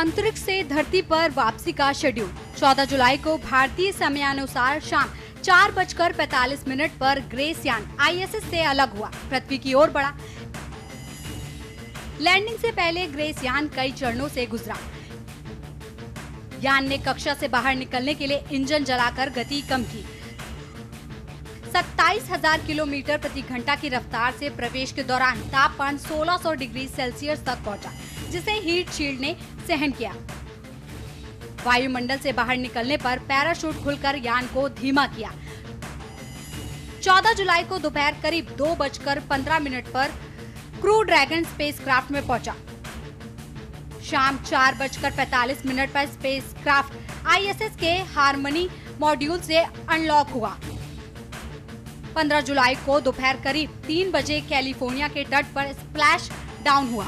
अंतरिक्ष से धरती पर वापसी का शेड्यूल 14 जुलाई को भारतीय समयानुसार शाम 4:45 पर ग्रेस यान आईएसएस से अलग हुआ, पृथ्वी की ओर बढ़ा। लैंडिंग से पहले ग्रेस यान कई चरणों से गुजरा। यान ने कक्षा से बाहर निकलने के लिए इंजन जलाकर गति कम की। 27,000 किलोमीटर प्रति घंटा की रफ्तार से प्रवेश के दौरान तापमान 1600 डिग्री सेल्सियस तक पहुंचा, जिसे हीट शील्ड ने सहन किया। वायुमंडल से बाहर निकलने पर पैराशूट खुलकर यान को धीमा किया। 14 जुलाई को दोपहर करीब 2:15 पर क्रू ड्रैगन स्पेसक्राफ्ट में पहुंचा। शाम 4:45 पर स्पेसक्राफ्ट आईएसएस के हार्मनी मॉड्यूल से अनलॉक हुआ। 15 जुलाई को दोपहर करीब 3 बजे कैलिफोर्निया के तट पर स्प्लैश डाउन हुआ।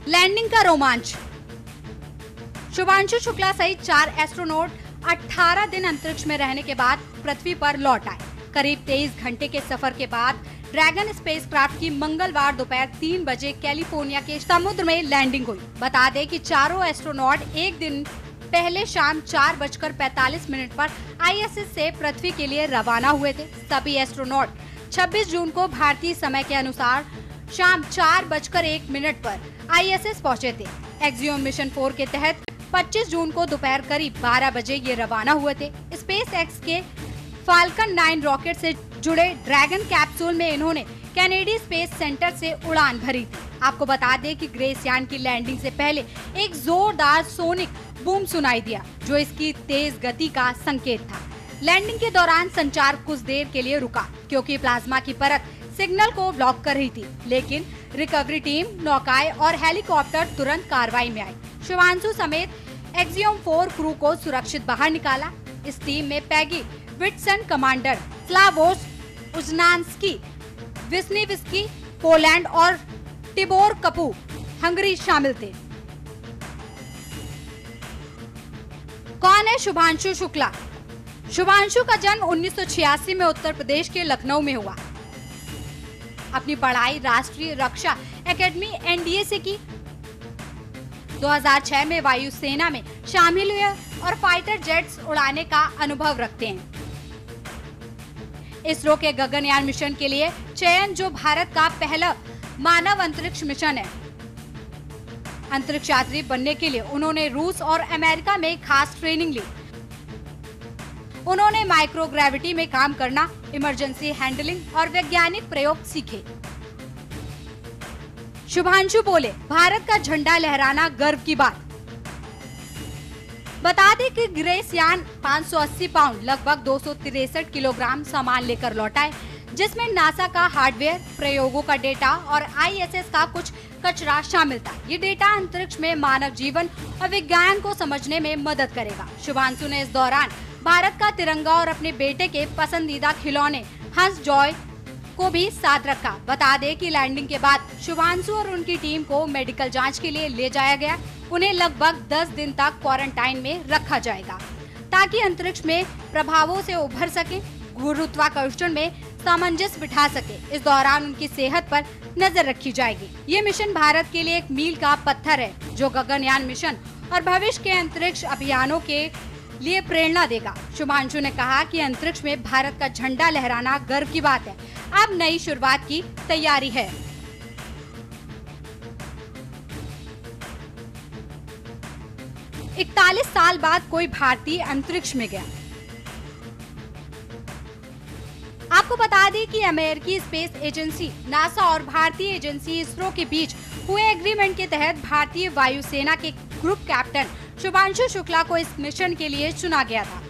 लैंडिंग का रोमांच। शुभांशु शुक्ला सहित 4 एस्ट्रोनॉट 18 दिन अंतरिक्ष में रहने के बाद पृथ्वी पर लौट आए। करीब 23 घंटे के सफर के बाद ड्रैगन स्पेसक्राफ्ट की मंगलवार दोपहर 3 बजे कैलिफोर्निया के समुद्र में लैंडिंग हुई। बता दें कि चारों एस्ट्रोनॉट एक दिन पहले शाम 4:45 पर आईएसएस से पृथ्वी के लिए रवाना हुए थे। सभी एस्ट्रोनॉट 26 जून को भारतीय समय के अनुसार शाम 4:01 पर आईएसएस पहुंचे थे। एक्सियोम मिशन 4 के तहत 25 जून को दोपहर करीब 12 बजे ये रवाना हुए थे। स्पेस एक्स के फाल्कन 9 रॉकेट से जुड़े ड्रैगन कैप्सूल में इन्होंने कैनेडी स्पेस सेंटर से उड़ान भरी थी। आपको बता दें कि ग्रेस यान की लैंडिंग से पहले एक जोरदार सोनिक बूम सुनाई दिया, जो इसकी तेज गति का संकेत था। लैंडिंग के दौरान संचार कुछ देर के लिए रुका, क्योंकि प्लाज्मा की परत सिग्नल को ब्लॉक कर रही थी, लेकिन रिकवरी टीम, नौकाएं और हेलीकॉप्टर तुरंत कार्रवाई में आए। शुभांशु समेत एक्सियोम 4 क्रू को सुरक्षित बाहर निकाला। इस टीम में Peggy Whitson, commander Slawosz Uznanski, Wisniewski Poland और टिबोर कपू हंगरी शामिल थे। कौन है शुभांशु शुक्ला? शुभांशु का जन्म 1986 में उत्तर प्रदेश के लखनऊ में हुआ। अपनी पढ़ाई राष्ट्रीय रक्षा एकेडमी एनडीए से की। 2006 में वायुसेना में शामिल हुए और फाइटर जेट्स उड़ाने का अनुभव रखते हैं। इसरो के गगनयान मिशन के लिए चयन, जो भारत का पहला मानव अंतरिक्ष मिशन है। अंतरिक्ष यात्री बनने के लिए उन्होंने रूस और अमेरिका में खास ट्रेनिंग ली। उन्होंने माइक्रोग्रेविटी में काम करना, इमरजेंसी हैंडलिंग और वैज्ञानिक प्रयोग सीखे। शुभांशु बोले, भारत का झंडा लहराना गर्व की बात। बता दें कि ग्रेस यान 580 पाउंड लगभग 263 किलोग्राम सामान लेकर लौटा है, जिसमें नासा का हार्डवेयर, प्रयोगों का डेटा और आईएसएस का कुछ कचरा शामिल था। ये डेटा अंतरिक्ष में मानव जीवन और विज्ञान को समझने में मदद करेगा। शुभांशु ने इस दौरान भारत का तिरंगा और अपने बेटे के पसंदीदा खिलौने हंस जॉय को भी साथ रखा। बता दें कि लैंडिंग के बाद शुभांशु और उनकी टीम को मेडिकल जांच के लिए ले जाया गया। उन्हें लगभग 10 दिन तक क्वारंटाइन में रखा जाएगा, ताकि अंतरिक्ष में प्रभावों से उभर सके, गुरुत्वाकर्षण में सामंजस्य बिठा सके। इस दौरान उनकी सेहत पर नजर रखी जाएगी। ये मिशन भारत के लिए एक मील का पत्थर है, जो गगनयान मिशन और भविष्य के अंतरिक्ष अभियानों के लिए प्रेरणा देगा। शुभांशु ने कहा कि अंतरिक्ष में भारत का झंडा लहराना गर्व की बात है। अब नई शुरुआत की तैयारी है। इकतालीस साल बाद कोई भारतीय अंतरिक्ष में गया। आपको बता दें कि अमेरिकी स्पेस एजेंसी नासा और भारतीय एजेंसी इसरो के बीच हुए एग्रीमेंट के तहत भारतीय वायुसेना के ग्रुप कैप्टन शुभांशु शुक्ला को इस मिशन के लिए चुना गया था।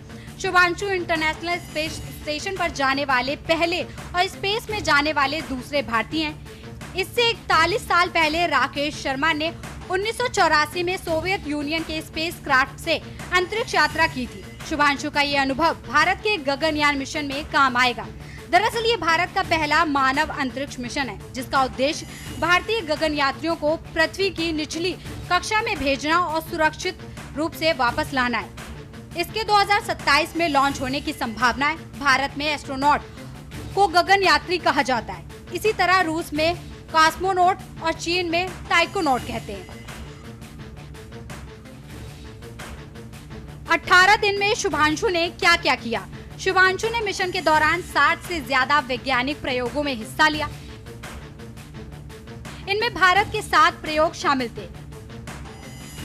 शुभांशु इंटरनेशनल स्पेस स्टेशन पर जाने वाले पहले और स्पेस में जाने वाले दूसरे भारतीय हैं। इससे 41 साल पहले राकेश शर्मा ने 1984 में सोवियत यूनियन के स्पेस क्राफ्ट से अंतरिक्ष यात्रा की थी। शुभांशु का ये अनुभव भारत के गगनयान मिशन में काम आएगा। दरअसल ये भारत का पहला मानव अंतरिक्ष मिशन है, जिसका उद्देश्य भारतीय गगन यात्रियों को पृथ्वी की निचली कक्षा में भेजना और सुरक्षित रूप से वापस लाना है। इसके 2027 में लॉन्च होने की संभावना है। भारत में एस्ट्रोनॉट को गगन यात्री कहा जाता है। इसी तरह रूस में कॉस्मोनॉट और चीन में टाइकोनॉट कहते हैं। 18 दिन में शुभांशु ने क्या क्या किया? शुभांशु ने मिशन के दौरान 60 से ज्यादा वैज्ञानिक प्रयोगों में हिस्सा लिया। इनमें भारत के 7 प्रयोग शामिल थे।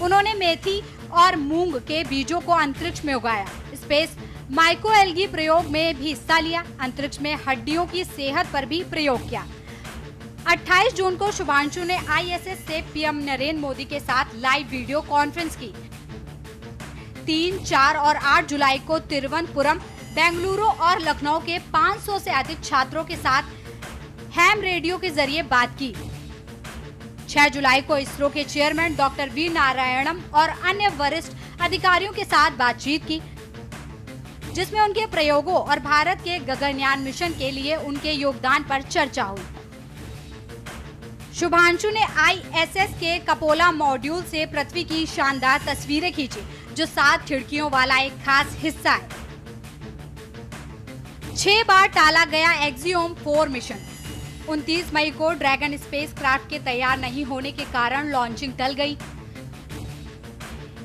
उन्होंने मेथी और मूंग के बीजों को अंतरिक्ष में उगाया। स्पेस माइक्रोएल्गी प्रयोग में भी हिस्सा लिया। अंतरिक्ष में हड्डियों की सेहत पर भी प्रयोग किया। 28 जून को शुभांशु ने ISS से पीएम नरेंद्र मोदी के साथ लाइव वीडियो कॉन्फ्रेंस की। 3, 4 और 8 जुलाई को तिरुवनंतपुरम, बेंगलुरु और लखनऊ के 500 से अधिक छात्रों के साथ हैम रेडियो के जरिए बात की। 6 जुलाई को इसरो के चेयरमैन डॉक्टर वी नारायणन और अन्य वरिष्ठ अधिकारियों के साथ बातचीत की, जिसमें उनके प्रयोगों और भारत के गगनयान मिशन के लिए उनके योगदान पर चर्चा हुई। शुभांशु ने ISS के कपोला मॉड्यूल से पृथ्वी की शानदार तस्वीरें खींची, जो 7 खिड़कियों वाला एक खास हिस्सा है। 6 बार टाला गया एक्सियोम 4 मिशन। 29 मई को ड्रैगन स्पेसक्राफ्ट के तैयार नहीं होने के कारण लॉन्चिंग टल गई।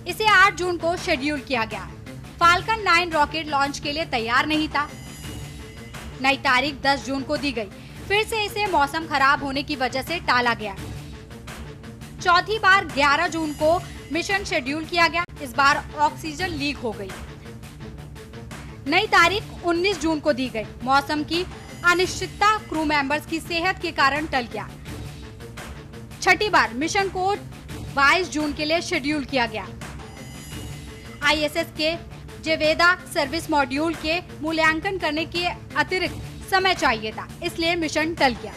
इसे 8 जून को शेड्यूल किया गया। फाल्कन 9 रॉकेट लॉन्च के लिए तैयार नहीं था। नई तारीख 10 जून को दी गई। फिर से इसे मौसम खराब होने की वजह से टाला गया। चौथी बार 11 जून को मिशन शेड्यूल किया गया। इस बार ऑक्सीजन लीक हो गई। नई तारीख 19 जून को दी गई। मौसम की अनिश्चितता, क्रू मेंबर्स की सेहत के कारण टल गया। छठी बार मिशन को 22 जून के लिए शेड्यूल किया गया। ISS के जेवेदा सर्विस मॉड्यूल के मूल्यांकन करने के अतिरिक्त समय चाहिए था, इसलिए मिशन टल गया।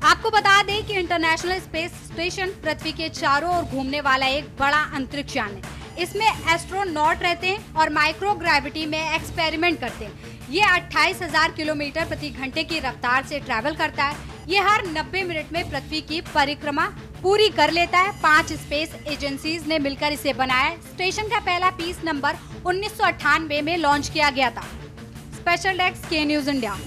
आपको बता दें कि इंटरनेशनल स्पेस स्टेशन पृथ्वी के चारों ओर घूमने वाला एक बड़ा अंतरिक्ष यान है। इसमें एस्ट्रोनॉट रहते हैं और माइक्रोग्रेविटी में एक्सपेरिमेंट करते हैं। ये 28,000 किलोमीटर प्रति घंटे की रफ्तार से ट्रैवल करता है। ये हर 90 मिनट में पृथ्वी की परिक्रमा पूरी कर लेता है। 5 स्पेस एजेंसीज ने मिलकर इसे बनाया। स्टेशन का पहला पीस नंबर 1998 में लॉन्च किया गया था। स्पेशल डेस्क के न्यूज इंडिया।